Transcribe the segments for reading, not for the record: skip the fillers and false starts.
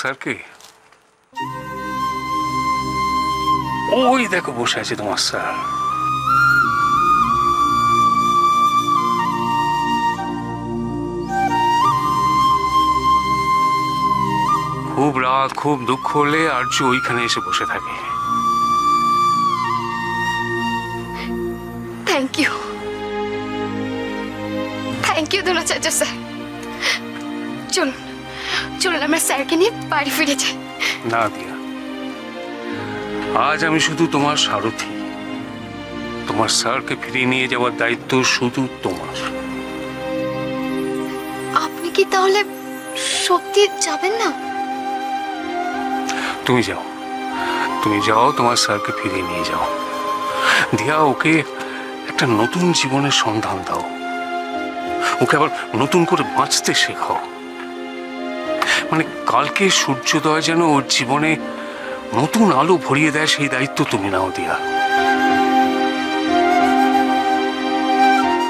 স্যারকে ওই দেখো বসে আছে তোমার স্যার। খুব রাত খুব দুঃখ হলে আর্য ওইখানে এসে বসে থাকে। Thank you Dronacharya sir. চলুন চলুন আমরা স্যারকে নিয়ে বাড়ি ফিরে যাই। না দিয়া, আজ আমি শুধু তোমার সারথি। তোমার স্যারকে ফিরিয়ে নিয়ে যাওয়ার দায়িত্ব শুধু তোমার। আপনি কি তাহলে সত্যি যাবেন না? তুমি যাও তোমার স্যারকে ফিরিয়ে নিয়ে যাও। দিয়া, ওকে একটা নতুন জীবনের সন্ধান দাও। ওকে আবার নতুন করে বাঁচতে শেখাও। মানে কালকে সূর্যোদয় যেন ওর জীবনে নতুন আলো ভরিয়ে দেয়, সেই দায়িত্ব তুমি নাও দিয়া।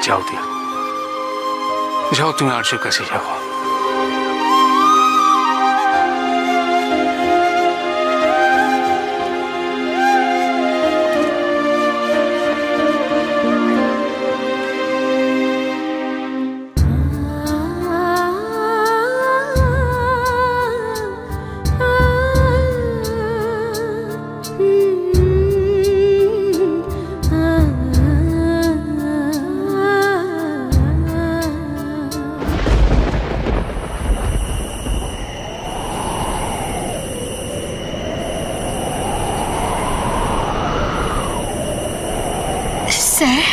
যাও দিয়া, যাও, তুমি আর্যর কাছে যাও। স্যার,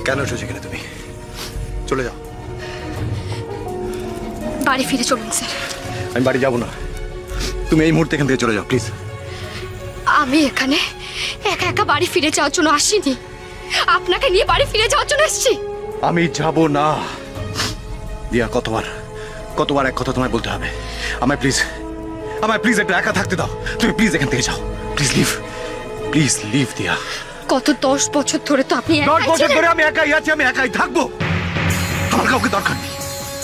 কেন এসেছো এখানে? তুমি চলে যাও। বাড়ি ফিরে চলুন স্যার। আমি বাড়ি যাবো না, তুমি এই মুহূর্তে এখান থেকে চলে যাও প্লিজ। আমি এখানে একা একা বাড়ি ফিরে যাওয়ার জন্য আসিনি, আপনাকে নিয়ে বাড়ি ফিরে যাওয়ার জন্য এসেছি। আমি যাব না দিয়া। কতবার এক কথা তোমায় বলতে হবে? আমায় প্লিজ একটু একা থাকতে দাও। তুমি প্লিজ এখান থেকে যাও। প্লিজ লিভ দিয়া। কত 10 বছর ধরে তো আপনি 10 বছর ধরে আমি একাই আছি, আমি একাই থাকবো। আমার কাউকে দরকার নেই,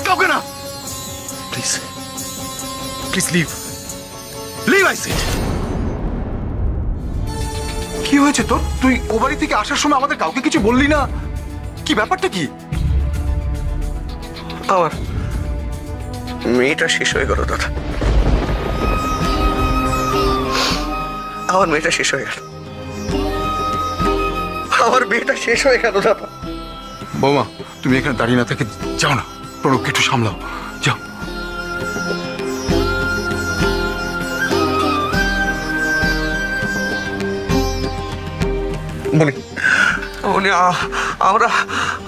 কাউকে না। Please leave I said. কি হয়েছে তোর? তুই ও বাড়ি থেকে আসার সময় আমাদের কাউকে কিছু বললি না? কি ব্যাপারটা কি? আমার মেয়েটা শেষ হয়ে গেল দাদা, আমার মেয়েটা শেষ হয়ে গেল, আমার মেয়েটা শেষ হয়ে গেল দাদা। বৌমা, তুমি এখানে দাঁড়িয়ে না থেকে যাও না, প্রণবকে একটু সামলাও, যাও।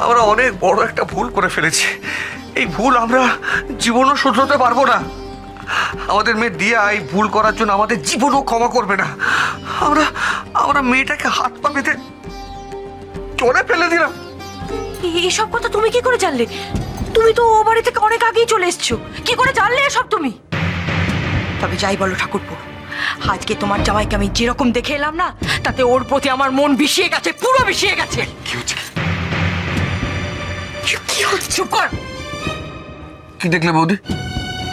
আমরা অনেক বড় একটা ভুল করে ফেলেছি। এই ভুল আমরা জীবনও শুধরাতে পারবো না। আমাদের মেয়ে দিয়া এই ভুল করার জন্য আমাদের জীবনও ক্ষমা করবে না। আমরা মেয়েটাকে হাত পা বেঁধে চলে ফেলে দিলাম। এসব কথা তুমি কি করে জানলে? তুমি তো ও বাড়ি থেকে অনেক আগেই চলে এসছো, কি করে জানলে এসব তুমি? তবে যাই বলো ঠাকুরপো, আজকে তোমার জামাইকে আমি যেরকম দেখে এলাম না, তাতে ওর প্রতি আমার মন বিষিয়ে গেছে, পুরো বিষিয়ে গেছে। কি হচ্ছে? চুপ কর। কি দেখলে বৌদি?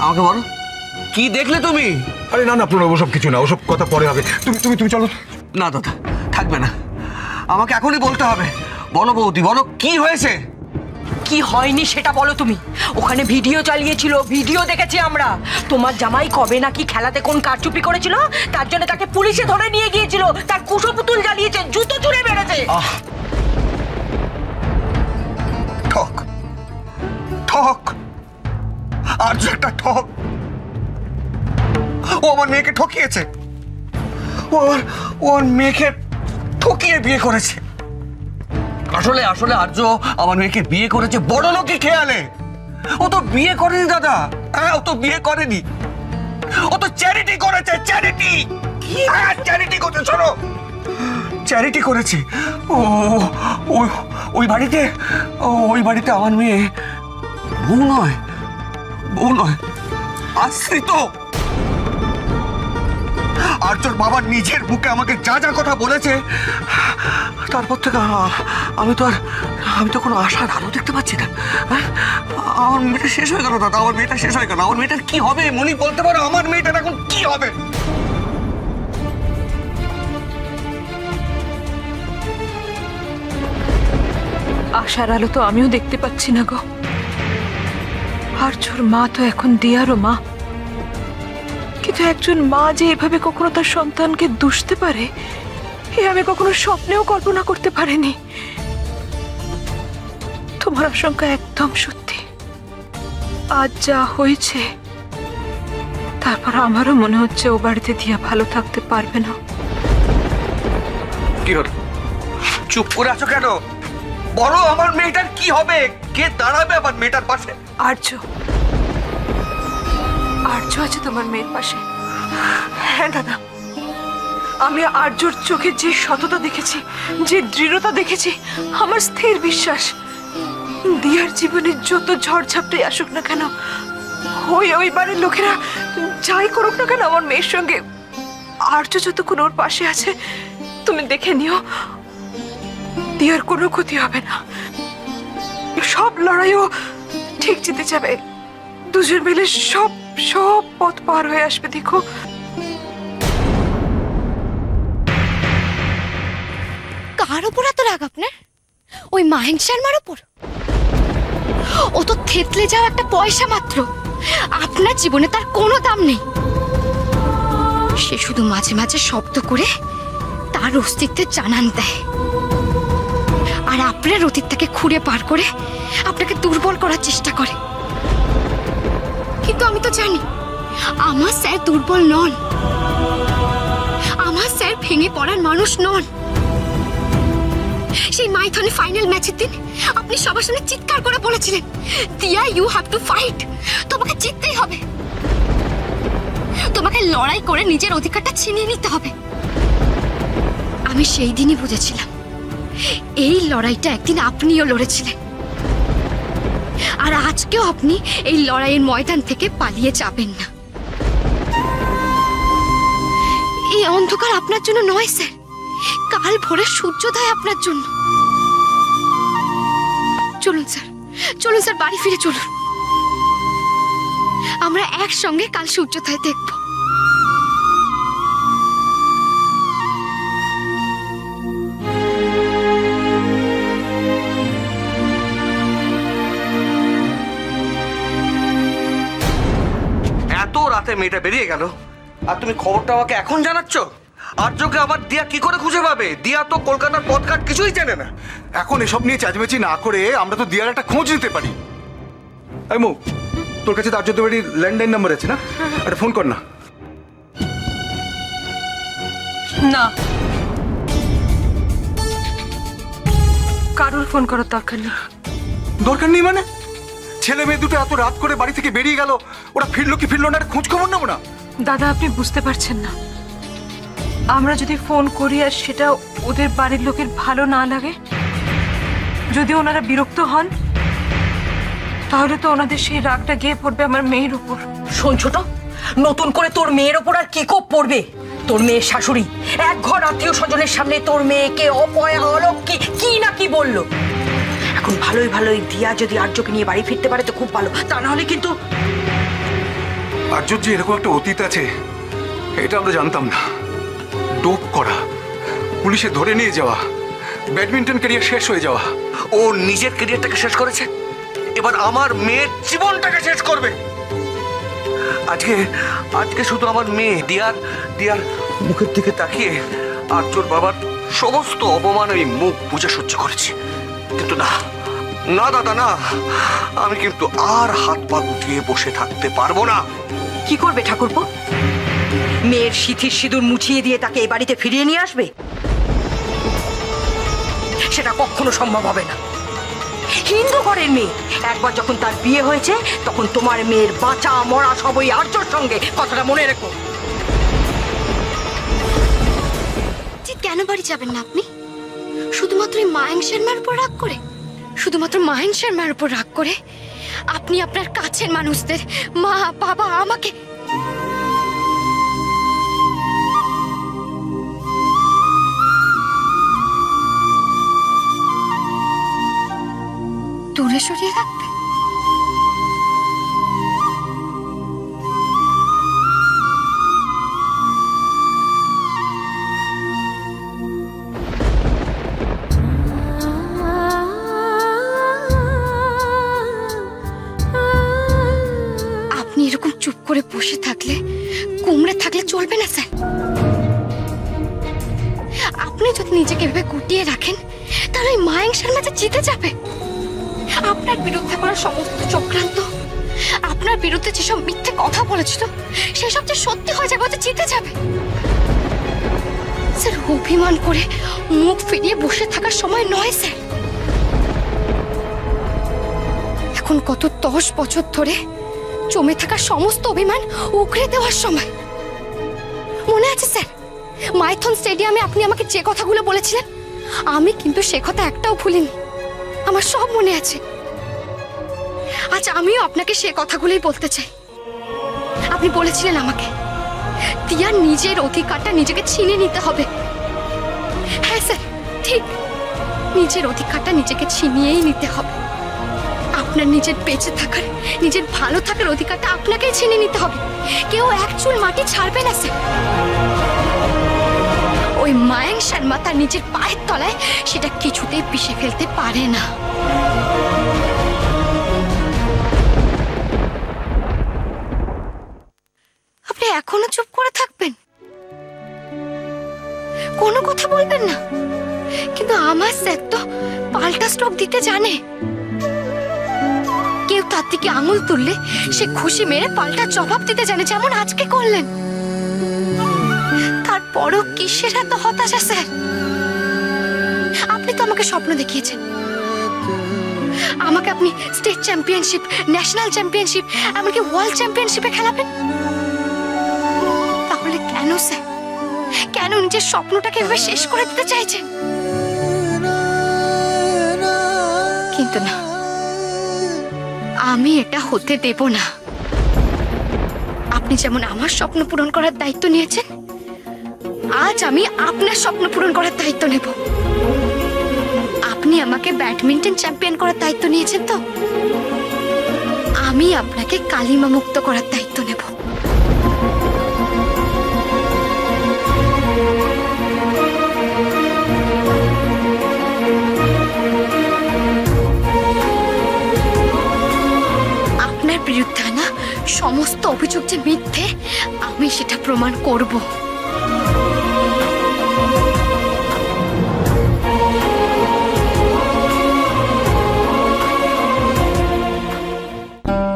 আমাকে বলো, কি দেখলে তুমি? আরে না প্রণব, ওসব কিছু না, ওসব কথা পরে হবে। তুমি চলো। না দাদা, থাকবে না, আমাকে এখনই বলতে হবে। বলো বৌদি, বলো কি হয়েছে? কি হয়নি সেটা বলো তুমি। ওখানে ভিডিও চালিয়েছিল, ভিডিও দেখেছি আমরা। তোমার জামাই কবে নাকি খেলাতে কোন কারচুপি করেছিল, তার জন্য তাকে পুলিশে ধরে নিয়ে গিয়েছিল, তার কুশো পুতুল জ্বালিয়েছে, জুতো ছুঁড়ে মেরেছে। ঠক ঠক, আর্য একটা ঠক। ও আমার মেয়েকে ঠকিয়েছে, ওর মেয়েকে ঠকিয়ে বিয়ে করেছে। আসলে আসলে আর্য আমার মেয়েকে বিয়ে করেছে বড় লোকই খেয়ালে। ও তো বিয়ে করেনি দাদা, হ্যাঁ ও তো বিয়ে করেনি, ও তো চ্যারিটি করেছে। চ্যারিটি, হ্যাঁ চ্যারিটি করছে। শোনো, চ্যারিটি করেছে। ও ওই বাড়িতে আমার মেয়ে বউ নয়, আশ্রিত। আর্যর বাবা নিজের মুখে আমাকে যা যা কথা বলেছে, তারপর থেকে আমি তো কোনো আশার আলো দেখতে পাচ্ছি না। আমার মেয়েটা শেষ হয়ে গেল দাদা, আমার মেয়েটা শেষ হয়ে গেল। আমার মেয়েটার কি হবে মনি, বলতে পারো আমার মেয়েটার এখন কি হবে? আশার আলো তো আমিও দেখতে পাচ্ছি না গো। আর্যর মা তো এখন দিয়ারও মা, কিন্তু একজন মা যে এভাবে কখনো তার সন্তানকে দুষতে পারে, এ আমি কখনো স্বপ্নেও কল্পনা করতে পারিনি। তোমার আশঙ্কা একদম সত্যি। আজ যা হয়েছে, তারপর আমারও মনে হচ্ছে ও বাড়িতে দিয়া ভালো থাকতে পারবে না। কি হলো, চুপ করে আছো কেন? বলো আমার মেয়েটার কি হবে? কে দাঁড়াবে আমার মেয়েটার পাশে? আর্য আছে তোমার মেয়ের পাশে। হ্যাঁ দাদা, আমি আর্যর চোখে যে সততা দেখেছি, যে দৃঢ়তা দেখেছি, আমার স্থির বিশ্বাস দিয়ার জীবনে যত ঝড় ঝাপটাই আসুক না কেন, ওই বাড়ির লোকেরা যাই করুক না কেন, আমার মেয়ের সঙ্গে আর্য যতক্ষণ ওর পাশে আছে, তুমি দেখে নিও দিয়ার কোনো ক্ষতি হবে না। সব লড়াইও ঠিক জিতে যাবে, দুজন মিলে সব পথ পার হয়ে আসবে। দেখো, কার উপর এত রাগ আপনার? ওই মাহেন শর্মার উপর? ও তো থেতলে যাওয়া একটা পয়সা মাত্র, আপনার জীবনে তার কোনো দাম নেই। সে শুধু মাঝে মাঝে শব্দ করে তার অস্তিত্বের জানান দেয়, আর আপনার অতীতটাকে খুঁড়ে পার করে আপনাকে দুর্বল করার চেষ্টা করে। কিন্তু আমি তো জানি আমার স্যার দুর্বল নন, আমার স্যার ভেঙে পড়ার মানুষ নন। সেই মাইথনে ফাইনাল ম্যাচের দিন আপনি সবার সামনে চিৎকার করে বলেছিলেন, দিয়া ইউ হ্যাভ টু ফাইট, তোমাকে জিততেই হবে, তোমাকে লড়াই করে নিজের অধিকারটা ছিনিয়ে নিতে হবে। আমি সেই দিনই বুঝেছিলাম এই লড়াইটা একদিন আপনিও লড়েছিলেন, আর আজকেও আপনি এই লড়াইয়ের ময়দান থেকে পালিয়ে যাবেন না। এই অন্ধকার আপনার জন্য নয় স্যার, কাল ভোরে সূর্যোদয় আপনার জন্য। চলুন স্যার বাড়ি ফিরে চলুন, আমরা একসঙ্গে কাল সূর্যোদয় দেখব। এত রাতে মেয়েটা বেরিয়ে গেল, আর তুমি খবরটা আমাকে এখন জানাচ্ছ? আর্যকে আবার দিয়া কি করে খুঁজে পাবে? দিয়া তো কলকাতার পথঘাট কিছুই জানে না। এখন এসব নিয়ে চাচমেচি না করে আমরা তো দিয়ার একটা খোঁজ নিতে পারি। এই মৌ, তোর কাছে তো আর্যদের বাড়ির ল্যান্ডলাইন নাম্বার আছে না? একটা ফোন কর না। না, কারোর ফোন করার দরকার নেই। দরকার নেই মানে? ছেলে মেয়ে দুটো এত রাত করে বাড়ি থেকে বেরিয়ে গেল, ওরা ফিরলো কি ফিরলো না একটা খোঁজ খবর নেবো না? দাদা, আপনি বুঝতে পারছেন না, আমরা যদি ফোন করি আর সেটা ওদের বাড়ির লোকের ভালো না লাগে, যদি ওনারা বিরক্ত হন, তাহলে তো ওনাদের সেই রাগটা গিয়ে পড়বে আমার মেয়ের উপর। শোন ছোট, নতুন করে তোর মেয়ের ওপর আর কি কোপ পড়বে? তোর মেয়ের শাশুড়ি এক ঘর আত্মীয় স্বজনের সামনে তোর মেয়েকে অপয়া অলক্ষী কি না কি বললো। এখন ভালোই দিয়া যদি আর্যকে নিয়ে বাড়ি ফিরতে পারে তো খুব ভালো, তা না হলে কিন্তু। আর্যর যে এরকম একটা অতীত আছে এটা আমরা জানতাম না। ডোপ করা, পুলিশে ধরে নিয়ে যাওয়া, ব্যাডমিন্টন ক্যারিয়ার শেষ হয়ে যাওয়া। ও নিজের ক্যারিয়ারটাকে শেষ করেছে, এবার আমার মেয়ের জীবনটাকে শেষ করবে। আজকে আজকে শুধু আমার মেয়ে দিয়ার মুখের দিকে তাকিয়ে আর্যর বাবার সমস্ত অপমান আমি মুখ বুঝে সহ্য করেছি, কিন্তু না না দাদা না, আমি কিন্তু আর হাত পা গুটিয়ে বসে থাকতে পারবো না। কি করবে ঠাকুরপো? মেয়ের সিঁথির সিঁদুর মুছিয়ে দিয়ে তাকে এই বাড়িতে ফিরিয়ে নিয়ে আসবে? সেটা কখনো সম্ভব হবে না। হিন্দু ঘরের মেয়ে, একবার যখন তার বিয়ে হয়েছে তখন তোমার মেয়ের বাঁচা মরা সবই আর্যর সঙ্গে, কথাটা মনে রেখো। কেন বাড়ি যাবেন না আপনি? শুধুমাত্র মায়াঙ্ক শর্মার উপর রাগ করে? শুধুমাত্র মায়াঙ্ক শর্মার উপর রাগ করে আপনি আপনার কাছের মানুষদের, মা বাবা, আমাকে দূরে সরিয়ে রাখবে? আপনি এরকম চুপ করে বসে থাকলে, কুমড়ে থাকলে চলবে না স্যার। আপনি যদি নিজেকে ভেবে গুটিয়ে রাখেন তাহলে মায়াঙ্ক শর্মা যে জিতে যাবে। আপনার বিরুদ্ধে করা সমস্ত চক্রান্ত, আপনার বিরুদ্ধে যেসব মিথ্যে কথা বলেছিল সেসব যে সত্যি হয়ে যাবে, জিতে যাবে। স্যার অভিমান করে মুখ ফিরিয়ে বসে থাকার সময় নয় স্যার। এখন কত 10 বছর ধরে জমে থাকা সমস্ত অভিমান উগড়ে দেওয়ার সময়। মনে আছে স্যার, মাইথন স্টেডিয়ামে আপনি আমাকে যে কথাগুলো বলেছিলেন, আমি কিন্তু সে কথা একটাও ভুলিনি, আমার সব মনে আছে। আজ আমিও আপনাকে সে কথাগুলোই বলতে চাই। আপনি বলেছিলেন আমাকে দিয়ার নিজের অধিকারটা নিজেকে ছিনিয়ে নিতে হবে। হ্যাঁ স্যার, ঠিক, নিজের অধিকারটা নিজেকে ছিনিয়েই নিতে হবে। আপনার নিজের বেঁচে থাকার, নিজের ভালো থাকার অধিকারটা আপনাকেই ছিনিয়ে নিতে হবে। কেউ এক চুল মাটি ছাড়বে না স্যার। ওই মায়াঙ্ক শর্মা তার নিজের পায়ের তলায় সেটা কিছুতেই পিষে ফেলতে পারে না। আপনি এখনো চুপ করে থাকবেন, কোনো কথা বলবেন না? কিন্তু আমার স্যার তো পাল্টা স্ট্রোক দিতে জানে। কেউ তার দিকে আঙুল তুললে সে খুশি মেরে পাল্টা জবাব দিতে জানে, যেমন আজকে করলেন। তারপরও কিসের এত হতাশা স্যার? আপনি তো আমাকে স্বপ্ন দেখিয়েছেন, আমাকে আপনি স্টেট চ্যাম্পিয়নশিপ, ন্যাশনাল চ্যাম্পিয়নশিপ, এমনকি ওয়ার্ল্ড চ্যাম্পিয়নশিপে খেলাবেন। তাহলে কেন স্যার, কেন নিজের স্বপ্নটাকে এভাবে শেষ করে দিতে চাইছেন? কিন্তু না, আমি এটা হতে দেব না। আপনি যেমন আমার স্বপ্ন পূরণ করার দায়িত্ব নিয়েছেন, আজ আমি আপনার স্বপ্ন পূরণ করার দায়িত্ব নেব। আপনি আমাকে ব্যাডমিন্টন চ্যাম্পিয়ন করার দায়িত্ব নিয়েছেন, তো আমি আপনাকে কালিমা মুক্ত করার দায়িত্ব নেব। আপনার বিরুদ্ধে আনা সমস্ত অভিযোগ যে মিথ্যে, আমি সেটা প্রমাণ করব।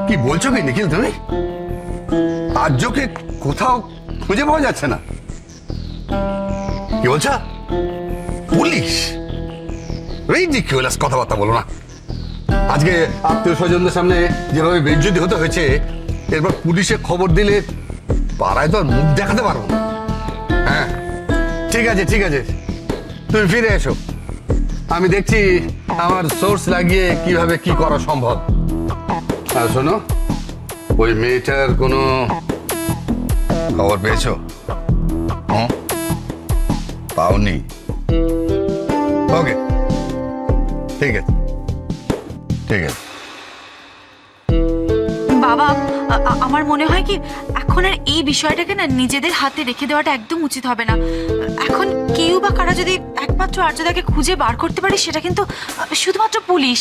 কি বলছো কি নিখিল তুমি? আর্যকে কোথাও খুঁজে পাওয়া যাচ্ছে না? কি বলছো? পুলিশ? রিডিকুলাস কথাবার্তা বলো না। আজকে আত্মীয় স্বজনদের সামনে যেভাবে বেইজ্জতি হতে হয়েছে, এরপর পুলিশে খবর দিলে পাড়ায় তো আর মুখ দেখাতে পারবো না। হ্যাঁ ঠিক আছে ঠিক আছে, তুমি ফিরে এসো, আমি দেখছি আমার সোর্স লাগিয়ে কিভাবে কি করা সম্ভব। আর শোনো, ওই মেয়েটার কোনো খবর পেয়েছো? পাওনি? ওকে, ঠিক আছে ঠিক আছে। বাবা, আমার মনে হয় কি এখন এখন আর এই বিষয়টাকে না নিজেদের হাতে রেখে দেওয়াটা একদম উচিত হবে না। এখন কেউ বা কারা যদি একমাত্র আর্যদাকে খুঁজে বার করতে পারে সেটা কিন্তু শুধুমাত্র পুলিশ।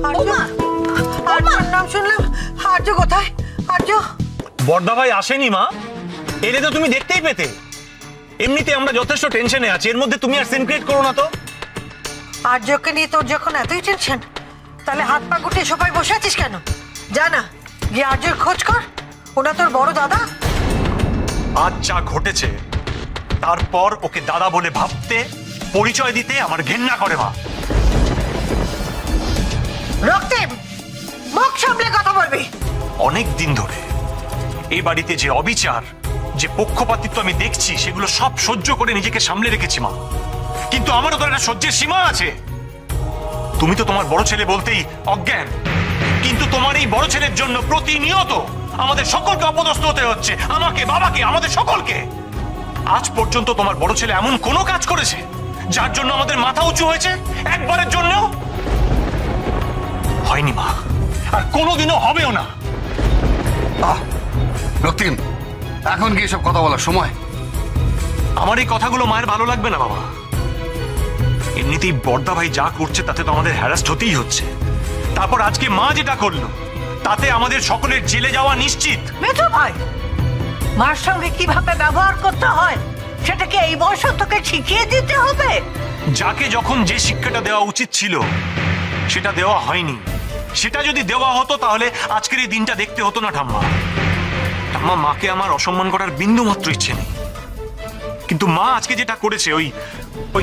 আর্যর নাম শুনলাম, আর্য কোথায়? আর্য বড়দা ভাই আসেনি মা, এলে তো তুমি দেখতেই পেতে। এমনিতে আমরা যথেষ্ট টেনশনে আছি, এর মধ্যে তুমি আর সিন ক্রিয়েট করো না তো। আর্যকে নিয়ে তোর যখন এতই টেনশন, তাহলে হাত পা গুটিয়ে সবাই বসে আছিস কেন? জানা গিয়ে আর্যর খোঁজ কর, ওনা তোর বড় দাদা। আজ যা ঘটেছে তারপর ওকে দাদা বলে ভাবতে, পরিচয় দিতে আমার ঘেন্না করে মা। রক্তিম, মুখ সামলে কথা বলবি। অনেক দিন ধরে এই বাড়িতে যে অবিচার, যে পক্ষপাতিত্ব আমি দেখছি, সেগুলো সব সহ্য করে নিজেকে সামলে রেখেছি মা। কিন্তু আমারও তো একটা সহ্যের সীমা আছে। তুমি তো তোমার বড় ছেলে বলতেই অজ্ঞান, কিন্তু তোমার এই বড় ছেলের জন্য প্রতিনিয়ত আমাদের সকলকে অপদস্থ হতে হচ্ছে, আমাকে, বাবাকে, আমাদের সকলকে। আজ পর্যন্ত তোমার বড় ছেলে এমন কোনো কাজ করেছে যার জন্য আমাদের মাথা উঁচু হয়েছে? একবারের জন্য হয়নি মা, আর কোনোদিনও হবেও না। রক্তিম, এখন কি এসব কথা বলার সময়? আমার এই কথাগুলো মায়ের ভালো লাগবে না বাবা। এমনিতেই বড়দা ভাই যা করছে তাতে তো আমাদের হ্যারাস্ট হতেই হচ্ছে, তারপর আজকে মা যেটা করলো তাতে আমাদের সকলের জেলে যাওয়া নিশ্চিত। মেজো ভাই, মার সঙ্গে কিভাবে ব্যবহার করতে হয় সেটা কি এই বয়সে তোকে শিখিয়ে দিতে হবে? যাকে যখন যে শিক্ষাটা দেওয়া উচিত ছিল সেটা দেওয়া হয়নি। সেটা যদি দেওয়া হতো তাহলে আজকের এই দিনটা দেখতে হতো না ঠাম্মা। ঠাম্মা, মাকে আমার অসম্মান করার বিন্দু মাত্র ইচ্ছে নেই, কিন্তু মা আজকে যেটা করেছে, ওই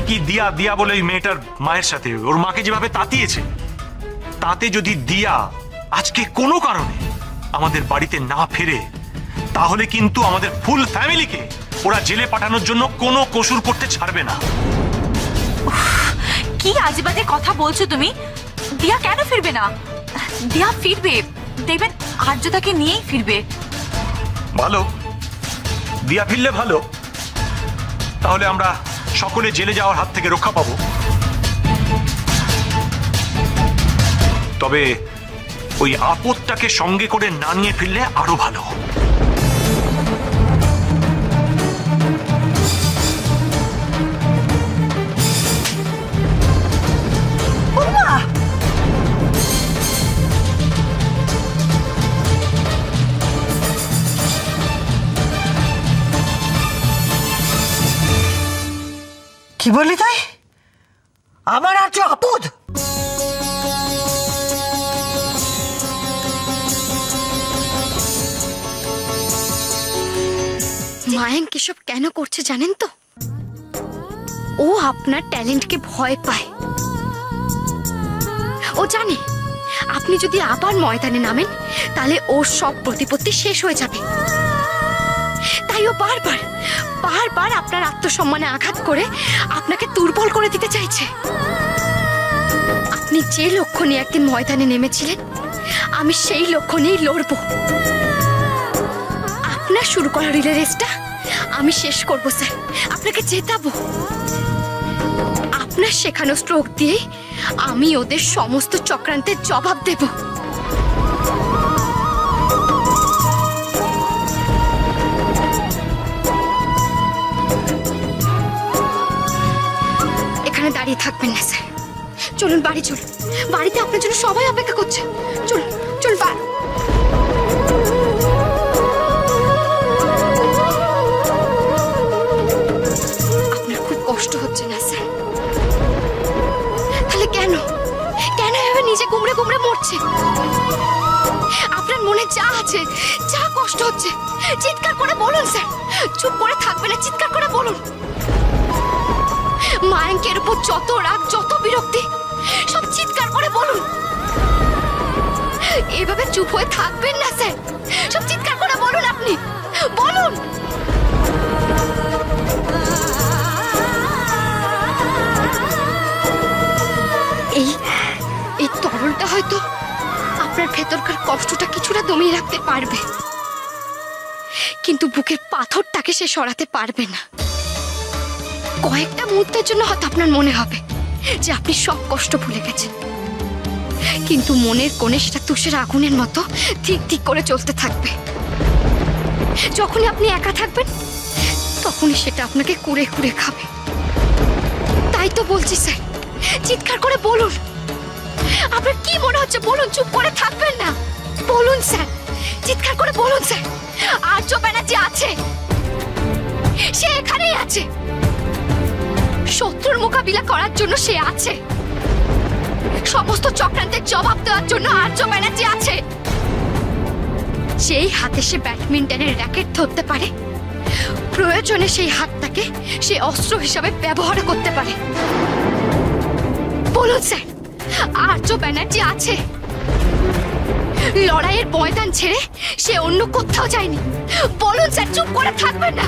কি দিয়া দিয়া বলে ওই মেয়েটার মায়ের সাথে ওর মাকে যেভাবে তাতিয়েছে, তাতে যদি দিয়া আজকে কোনো কারণে আমাদের বাড়িতে না ফেরে, তাহলে কিন্তু আমাদের ফুল ফ্যামিলিকে ওরা জেলে পাঠানোর জন্য কোনো কসুর করতে ছাড়বে না। কি আজেবাজে কথা বলছো তুমি? দিয়া কেন ফিরবে না? দিয়া ফিরবে, দেখবেন আর্যদাকে নিয়েই ফিরবে। ভালো, দিয়া ফিরলে ভালো, তাহলে আমরা সকলে জেলে যাওয়ার হাত থেকে রক্ষা পাবো। তবে ওই আপদটাকে সঙ্গে করে না নিয়ে ফিরলে আরো ভালো। কি বললি তুই? আমার আর্য আপদ? মায়াঙ্ক এসব কেন করছে জানেন তো? ও আপনার ট্যালেন্টকে ভয় পায়। ও জানে আপনি যদি আবার ময়দানে নামেন তাহলে ওর সব প্রতিপত্তি শেষ হয়ে যাবে। তাই ও বারবার বারবার আপনার আত্মসম্মানে আঘাত করে আপনাকে দুর্বল করে দিতে চাইছে। আপনি যে লক্ষ্য নিয়ে একদিন ময়দানে নেমেছিলেন, আমি সেই লক্ষ্য নিয়েই লড়বো। আপনার শুরু করা রিলে রেসটা আমি শেষ করব স্যার, আপনাকে জেতাবো। আপনার শেখানো স্ট্রোক দিয়ে আমি ওদের সমস্ত চক্রান্তের জবাব দেব। এখানে দাঁড়িয়ে থাকবেন না স্যার, চলুন বাড়ি চলুন। বাড়িতে আপনার জন্য সবাই অপেক্ষা করছে। চলুন চলুন আপনার খুব কষ্ট হচ্ছে না স্যার? তাহলে কেন কেন এভাবে নিজে গুমড়ে গুমড়ে মরছে? আপনার মনে যা আছে, যা কষ্ট হচ্ছে চিৎকার করে বলুন স্যার। চুপ করে থাকবে না, চিৎকার করে বলুন। মায়াঙ্কের উপর যত রাগ, যত বিরক্তি, সব চিৎকার করে বলুন। এভাবে চুপ হয়ে থাকবেন না স্যার, সব চিৎকার করে বলুন। আপনি বলুন। এই তরলটা হয়তো আপনার ভেতরকার কষ্টটা কিছুটা দমিয়ে রাখতে পারবে, কিন্তু বুকের পাথরটাকে সে সরাতে পারবে না। কয়েকটা মুহূর্তের জন্য হয়তো আপনার মনে হবে যে আপনি সব কষ্ট ভুলে গেছেন, কিন্তু মনের কোণে সেটা তুষের আগুনের মতো ঠিক ঠিক করে চলতে থাকবে। যখনই আপনি একা থাকবেন তখনই সেটা আপনাকে কুড়ে কুড়ে খাবে। তাই তো বলছি স্যার, চিৎকার করে বলুন। আপনার কি মনে হচ্ছে বলুন, চুপ করে থাকবেন না। বলুন স্যার, চিৎকার করে বলুন স্যার। আর্য ব্যানার্জি আছে, সে এখানেই আছে। শত্রুর মোকাবিলা করার জন্য সে আছে। সমস্ত চক্রান্তের জবাব দেওয়ার জন্য আর্য ব্যানার্জি আছে। সেই হাতে সে ব্যাডমিন্টনের র্যাকেট ধরতে পারে, প্রয়োজনে সেই হাতটাকে সে অস্ত্র হিসাবে ব্যবহার করতে পারে। বলুন স্যার, আর্য ব্যানার্জি আছে। লড়াইয়ের ময়দান ছেড়ে সে অন্য কোথাও যায়নি। বলুন স্যার, চুপ করে থাকবেন না।